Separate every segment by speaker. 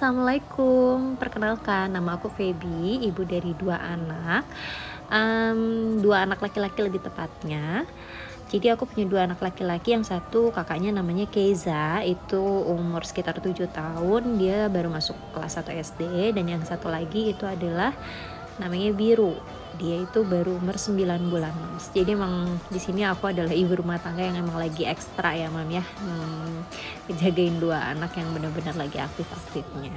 Speaker 1: Assalamualaikum. Perkenalkan, nama aku Feby, ibu dari 2 anak, 2 anak laki-laki lebih tepatnya. Jadi aku punya 2 anak laki-laki, yang satu kakaknya namanya Keiza, itu umur sekitar 7 tahun, dia baru masuk kelas 1 SD, dan yang satu lagi itu adalah namanya Biru. Dia itu baru umur 9 bulan, Mams. Jadi emang di sini aku adalah ibu rumah tangga yang emang lagi ekstra ya, Mam ya. Ngejagain 2 anak yang benar-benar lagi aktif-aktifnya.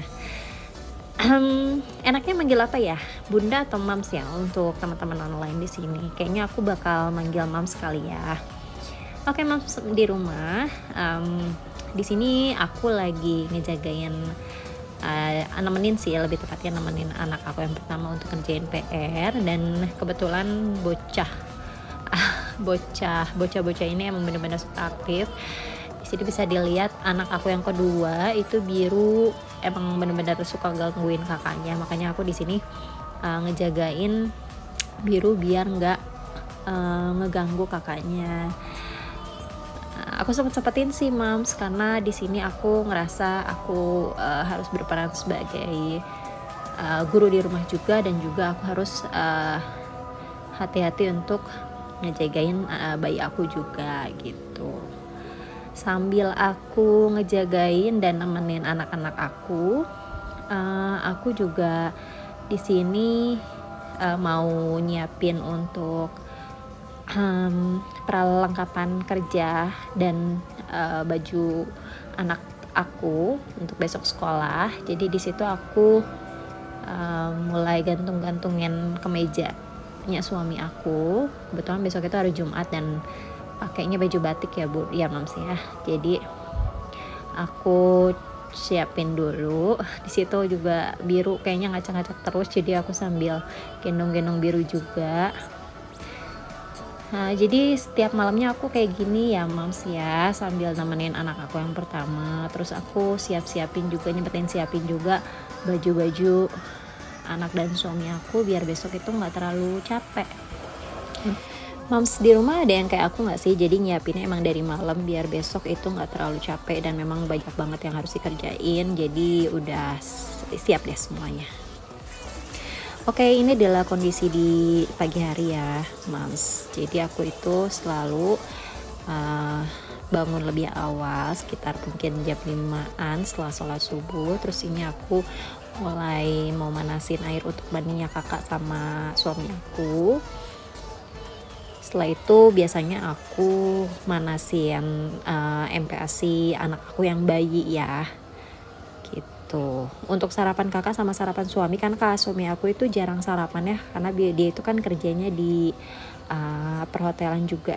Speaker 1: Enaknya manggil apa ya? Bunda atau Mams ya untuk teman-teman online di sini? Kayaknya aku bakal manggil Mams kali ya. Oke, Mams di rumah. Di sini aku lagi ngejagain nemenin sih, lebih tepatnya nemenin anak aku yang pertama untuk ngerjain PR, dan kebetulan bocah-bocah ini emang bener-bener suka aktif. Di sini bisa dilihat anak aku yang kedua itu Biru, emang bener-bener suka gangguin kakaknya, makanya aku di sini ngejagain Biru biar nggak ngeganggu kakaknya. Aku sempetin sih, Mams, karena di sini aku ngerasa aku harus berperan sebagai guru di rumah juga, dan juga aku harus hati-hati untuk ngejagain bayi aku juga gitu. Sambil aku ngejagain dan nemenin anak-anak aku juga di sini mau nyiapin untuk perlengkapan kerja dan baju anak aku untuk besok sekolah. Jadi di situ aku mulai gantung-gantungin kemejanya suami aku. Kebetulan besok itu hari Jumat dan pakainya baju batik ya, Bu, ya Mams ya. Jadi aku siapin dulu. Di situ juga Biru kayaknya ngacak-ngacak terus, jadi aku sambil gendong-gendong Biru juga. Nah, jadi setiap malamnya aku kayak gini ya, Mams ya, sambil nemenin anak aku yang pertama. Terus aku siapin juga baju-baju anak dan suami aku biar besok itu nggak terlalu capek. Mams di rumah ada yang kayak aku nggak sih? Jadi nyiapinnya emang dari malam biar besok itu nggak terlalu capek, dan memang banyak banget yang harus dikerjain. Jadi udah siap deh semuanya. Oke, ini adalah kondisi di pagi hari ya, Mams. Jadi aku itu selalu bangun lebih awal, sekitar mungkin jam 5-an setelah sholat subuh. Terus ini aku mulai mau manasin air untuk mandinya kakak sama suami aku. Setelah itu biasanya aku manasin MPASI anak aku yang bayi ya. Gitu. Untuk sarapan kakak sama sarapan suami, kan suami aku itu jarang sarapan ya, karena dia itu kan kerjanya di perhotelan juga,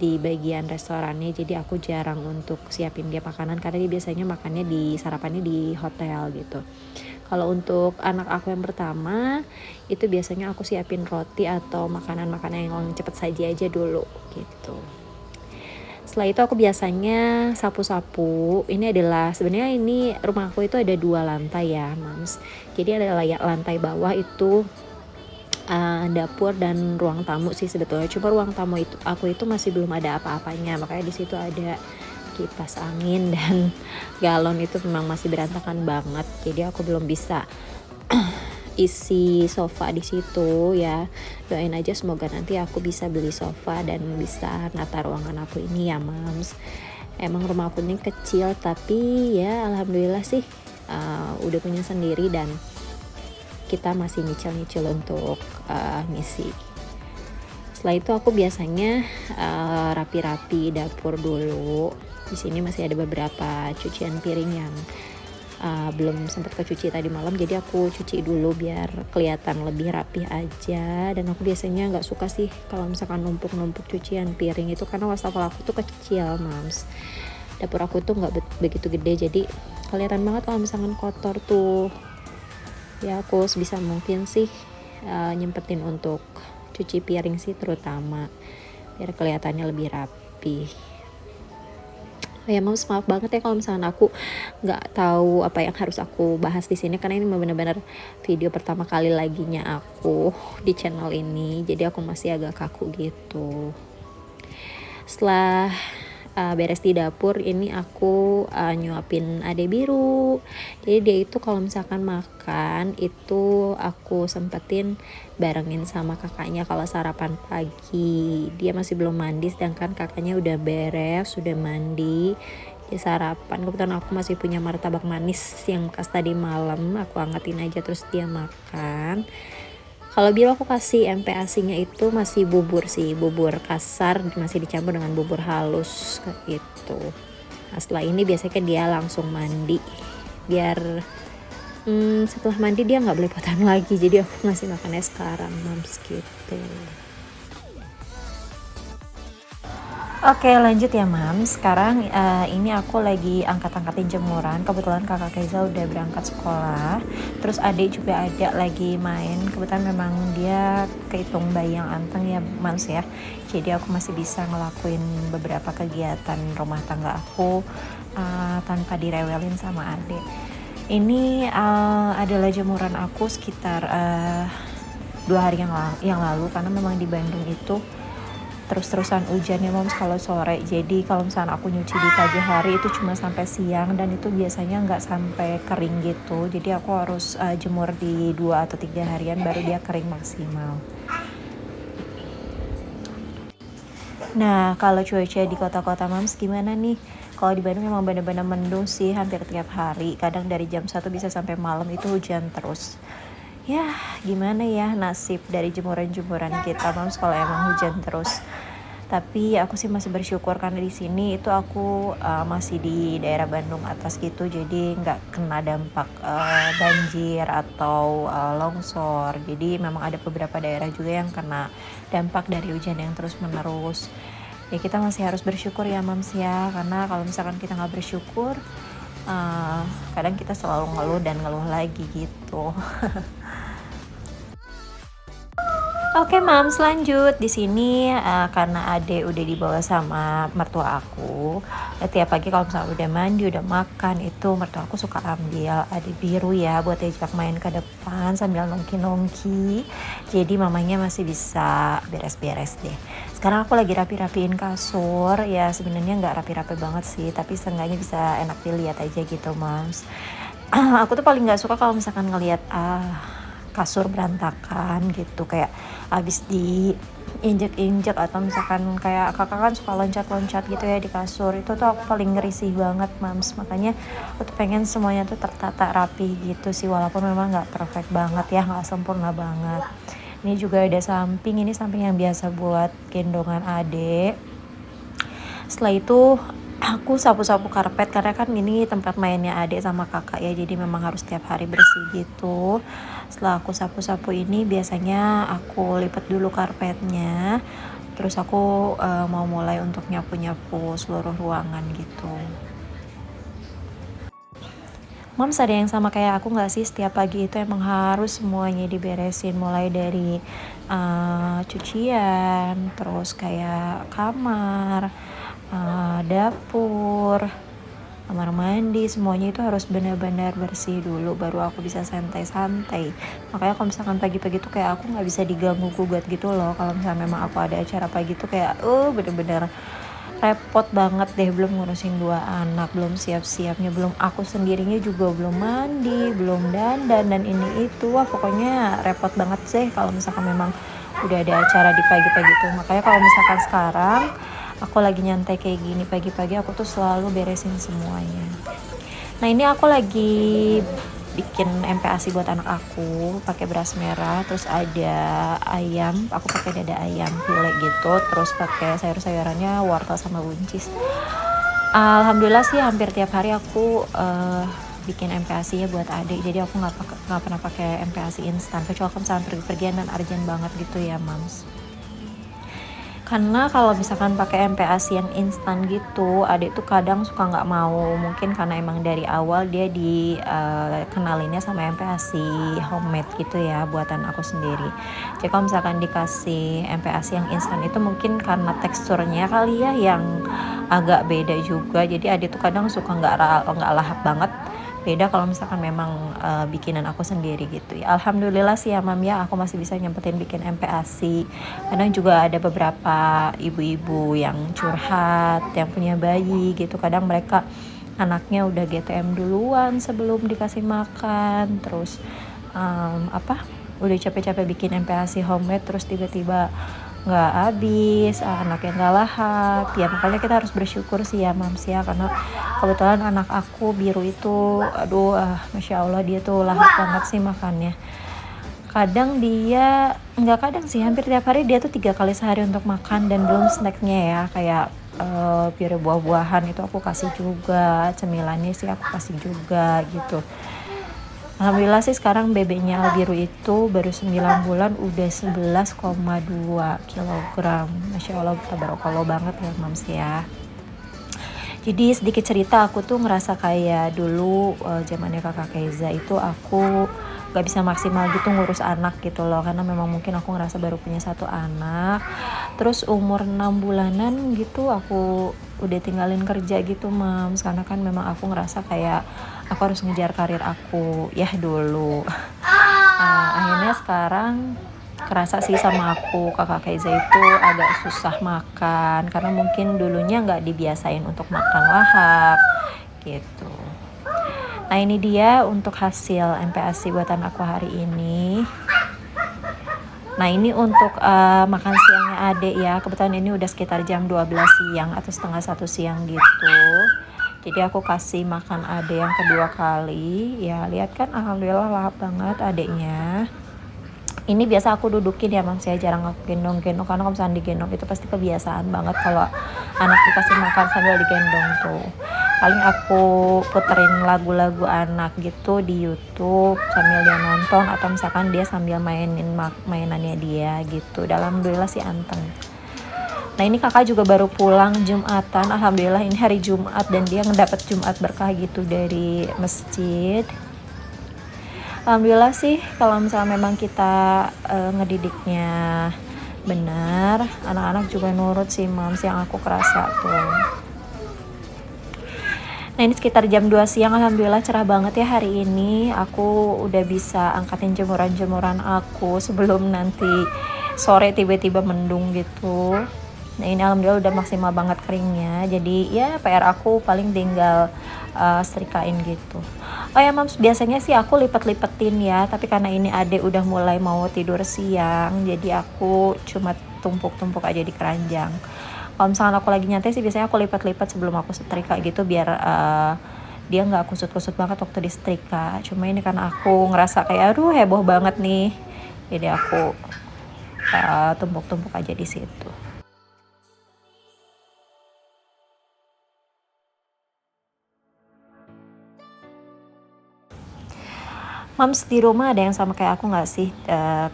Speaker 1: di bagian restorannya. Jadi aku jarang untuk siapin dia makanan, karena dia biasanya makannya sarapannya di hotel gitu. Kalau untuk anak aku yang pertama itu biasanya aku siapin roti atau makanan-makanan yang cepet saja aja dulu gitu. Setelah itu aku biasanya sapu-sapu. Ini adalah, sebenarnya ini rumahku itu ada 2 lantai ya, Mams. Jadi ada lantai bawah itu dapur dan ruang tamu sih sebetulnya. Cuma ruang tamu itu aku itu masih belum ada apa-apanya, makanya di situ ada kipas angin dan galon itu memang masih berantakan banget. Jadi aku belum bisa isi sofa di situ ya. Doain aja semoga nanti aku bisa beli sofa dan bisa nata ruangan aku ini ya, Mams. Emang rumah aku ini kecil, tapi ya alhamdulillah sih udah punya sendiri, dan kita masih nyicil-nyicil untuk ngisi. Setelah itu aku biasanya rapi-rapi dapur dulu. Di sini masih ada beberapa cucian piring yang belum sempat kecuci tadi malam, jadi aku cuci dulu biar kelihatan lebih rapi aja. Dan aku biasanya nggak suka sih kalau misalkan numpuk-numpuk cucian piring itu, karena wastafel aku tuh kecil, Mams. Dapur aku tuh nggak begitu gede, jadi kelihatan banget kalau misalkan kotor tuh. Ya aku sebisa mungkin sih nyempetin untuk cuci piring sih, terutama biar kelihatannya lebih rapi. Ya, Mams, maaf banget ya kalau misalnya aku nggak tahu apa yang harus aku bahas di sini, karena ini benar-benar video pertama kali laginya aku di channel ini, jadi aku masih agak kaku gitu. Setelah beres di dapur, ini aku nyuapin Ade Biru. Jadi dia itu kalau misalkan makan itu aku sempetin barengin sama kakaknya kalau sarapan pagi. Dia masih belum mandi sedangkan kakaknya udah beres, sudah mandi. Dia sarapan. Kebetulan aku masih punya martabak manis yang bekas tadi malam, aku angetin aja terus dia makan. Kalau Biru aku kasih MPASI-nya itu masih bubur sih, bubur kasar masih dicampur dengan bubur halus kayak gitu. Nah, setelah ini biasanya dia langsung mandi biar setelah mandi dia nggak belepotan lagi, jadi aku ngasih makannya sekarang mams gitu. Oke lanjut ya mam, sekarang ini aku lagi angkat-angkatin jemuran. Kebetulan kakak Keza udah berangkat sekolah, terus adik juga ada lagi main. Kebetulan memang dia kehitung bayi yang anteng ya mams ya, jadi aku masih bisa ngelakuin beberapa kegiatan rumah tangga aku tanpa direwelin sama adik. Ini adalah jemuran aku sekitar 2 hari yang lalu karena memang di Bandung itu terus-terusan hujannya moms kalau sore, jadi kalau misalnya aku nyuci di pagi hari itu cuma sampai siang dan itu biasanya nggak sampai kering gitu, jadi aku harus jemur di 2 atau 3 harian baru dia kering maksimal. Nah kalau cuaca di kota-kota moms gimana nih? Kalau di Bandung memang benar-benar mendung sih hampir tiap hari, kadang dari jam 1 bisa sampai malam itu hujan terus. Ya gimana ya nasib dari jemuran-jemuran kita moms kalau emang hujan terus. Tapi aku sih masih bersyukur karena di sini itu aku masih di daerah Bandung atas gitu, jadi nggak kena dampak banjir atau longsor. Jadi memang ada beberapa daerah juga yang kena dampak dari hujan yang terus menerus. Ya kita masih harus bersyukur ya mams ya, karena kalau misalkan kita nggak bersyukur kadang kita selalu ngeluh dan ngeluh lagi gitu. Oke mams lanjut di sini karena Ade udah dibawa sama mertua aku. Tiap pagi kalau misalnya udah mandi udah makan itu mertua aku suka ambil Ade Biru ya buat diajak main ke depan sambil nongki-nongki. Jadi mamanya masih bisa beres-beres deh. Sekarang aku lagi rapi-rapiin kasur ya, sebenarnya nggak rapi-rapi banget sih tapi seenggaknya bisa enak dilihat aja gitu mams. Aku tuh paling nggak suka kalau misalkan ngelihat kasur berantakan gitu, kayak abis diinjek-injek atau misalkan kayak kakak kan suka loncat-loncat gitu ya di kasur, itu tuh aku paling ngerisih banget mams. Makanya aku tuh pengen semuanya tuh tertata rapi gitu sih, walaupun memang nggak perfect banget ya, nggak sempurna banget. Ini juga ada samping, ini samping yang biasa buat gendongan adek. Setelah itu aku sapu-sapu karpet karena kan ini tempat mainnya adik sama kakak ya, jadi memang harus setiap hari bersih gitu. Setelah aku sapu-sapu ini biasanya aku lipat dulu karpetnya, terus aku mau mulai untuk nyapu-nyapu seluruh ruangan gitu. Moms ada yang sama kayak aku gak sih? Setiap pagi itu emang harus semuanya diberesin, mulai dari cucian, terus kayak kamar, dapur, kamar mandi, semuanya itu harus benar-benar bersih dulu baru aku bisa santai-santai. Makanya kalau misalkan pagi-pagi tuh kayak aku nggak bisa diganggu gugat gitu loh. Kalau misalnya memang aku ada acara pagi tuh kayak bener-bener repot banget deh, belum ngurusin 2 anak, belum siap-siapnya, belum aku sendirinya juga belum mandi, belum dandan dan ini itu. Wah pokoknya repot banget sih kalau misalkan memang udah ada acara di pagi-pagi tuh. Makanya kalau misalkan sekarang aku lagi nyantai kayak gini pagi-pagi, aku tuh selalu beresin semuanya. Nah ini aku lagi bikin MPASI buat anak aku pakai beras merah, terus ada ayam, aku pakai dada ayam file gitu, terus pakai sayur-sayurannya wortel sama buncis. Alhamdulillah sih hampir tiap hari aku bikin MPASI-nya buat adik, jadi aku nggak pernah pakai MPASI instan kecuali kalau misalnya pergi-pergian dan urgent banget gitu ya mams. Karena kalau misalkan pakai MPASI yang instan gitu, adik tuh kadang suka nggak mau, mungkin karena emang dari awal dia dikenalinnya sama MPASI homemade gitu ya, buatan aku sendiri. Jadi kalau misalkan dikasih MPASI yang instan itu mungkin karena teksturnya kali ya yang agak beda juga, jadi adik tuh kadang suka nggak lahap banget Beda kalau misalkan memang bikinan aku sendiri gitu ya. Alhamdulillah sih ya Mam ya, aku masih bisa nyempetin bikin MPASI. Kadang juga ada beberapa ibu-ibu yang curhat, yang punya bayi gitu. Kadang mereka anaknya udah GTM duluan sebelum dikasih makan, terus udah capek-capek bikin MPASI homemade, terus tiba-tiba nggak habis, anaknya nggak lahap ya. Makanya kita harus bersyukur sih ya Mams ya, karena kebetulan anak aku biru itu aduh Masya Allah dia tuh lahap banget sih makannya. Kadang dia nggak, kadang sih hampir tiap hari dia tuh 3 kali sehari untuk makan, dan belum snacknya ya, kayak pire buah-buahan itu aku kasih juga, cemilannya sih aku kasih juga gitu. Alhamdulillah sih sekarang bebeknya Albiru itu baru 9 bulan udah 11,2 kilogram. Masya Allah, tabarakallah banget ya Mams ya. Jadi sedikit cerita, aku tuh ngerasa kayak dulu zamannya kakak Keza itu aku gak bisa maksimal gitu ngurus anak gitu loh, karena memang mungkin aku ngerasa baru punya 1 anak. Terus umur 6 bulanan gitu aku udah tinggalin kerja gitu Mams, karena kan memang aku ngerasa kayak aku harus ngejar karir aku ya dulu. Akhirnya sekarang kerasa sih sama aku, kakak Keza itu agak susah makan karena mungkin dulunya nggak dibiasain untuk makan lahap gitu. Nah ini dia untuk hasil MPASI buatan aku hari ini. Nah ini untuk makan siangnya adek ya, kebetulan ini udah sekitar jam 12 siang atau setengah 1 siang gitu. Jadi aku kasih makan adek yang kedua kali ya, lihat kan alhamdulillah lahap banget adeknya. Ini biasa aku dudukin ya Mams ya, jarang aku gendong-gendong, karena kalau misalnya digendong itu pasti kebiasaan banget kalau anak dikasih makan sambil digendong tuh. Paling aku puterin lagu-lagu anak gitu di YouTube sambil dia nonton, atau misalkan dia sambil mainin mainannya dia gitu. Alhamdulillah sih anteng. Nah ini kakak juga baru pulang Jumatan, alhamdulillah ini hari Jumat dan dia ngedapat Jumat berkah gitu dari masjid. Alhamdulillah sih kalau misalnya memang kita ngedidiknya benar, anak-anak juga nurut sih Mams, yang aku kerasa tuh. Nah ini sekitar jam 2 siang, alhamdulillah cerah banget ya hari ini. Aku udah bisa angkatin jemuran-jemuran aku sebelum nanti sore tiba-tiba mendung gitu. Nah ini alhamdulillah udah maksimal banget keringnya. Jadi ya PR aku paling tinggal setrikain gitu. Oh ya Mams, biasanya sih aku lipet-lipetin ya, tapi karena ini adek udah mulai mau tidur siang, jadi aku cuma tumpuk-tumpuk aja di keranjang. Kalau misalnya aku lagi nyantai sih biasanya aku lipat-lipat sebelum aku setrika gitu, biar dia nggak kusut-kusut banget waktu di setrika. Cuma ini karena aku ngerasa kayak aduh heboh banget nih, jadi aku tumpuk-tumpuk aja di situ. Mams, di rumah ada yang sama kayak aku nggak sih?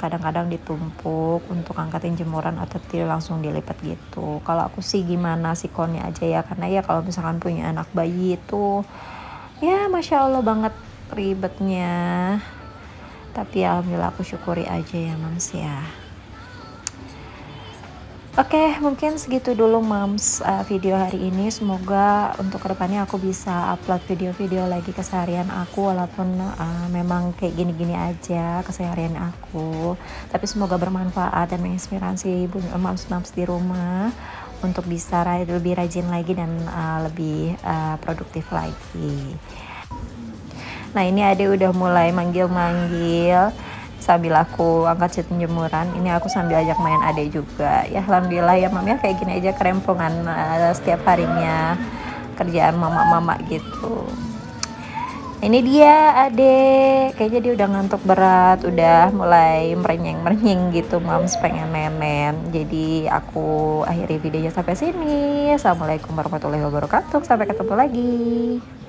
Speaker 1: Kadang-kadang ditumpuk untuk angkatin jemuran atau langsung dilipat gitu. Kalau aku sih gimana sikonnya aja ya, karena ya kalau misalkan punya anak bayi itu ya Masya Allah banget ribetnya. Tapi ya alhamdulillah aku syukuri aja ya Mams ya. Oke, mungkin segitu dulu Mams video hari ini. Semoga untuk kedepannya aku bisa upload video-video lagi keseharian aku, walaupun memang kayak gini-gini aja keseharian aku. Tapi semoga bermanfaat dan menginspirasi ibu Mams di rumah untuk bisa lebih rajin lagi dan lebih produktif lagi. Nah ini adek udah mulai manggil-manggil sambil aku angkat jemuran. Ini aku sambil ajak main adek juga ya. Alhamdulillah ya Mam ya, kayak gini aja kerempongan setiap harinya kerjaan mama-mama gitu. Ini dia adek, kayaknya dia udah ngantuk berat, udah mulai merenyeng gitu Mams, pengen nenen. Jadi aku akhiri videonya sampai sini. Assalamualaikum warahmatullahi wabarakatuh, sampai ketemu lagi.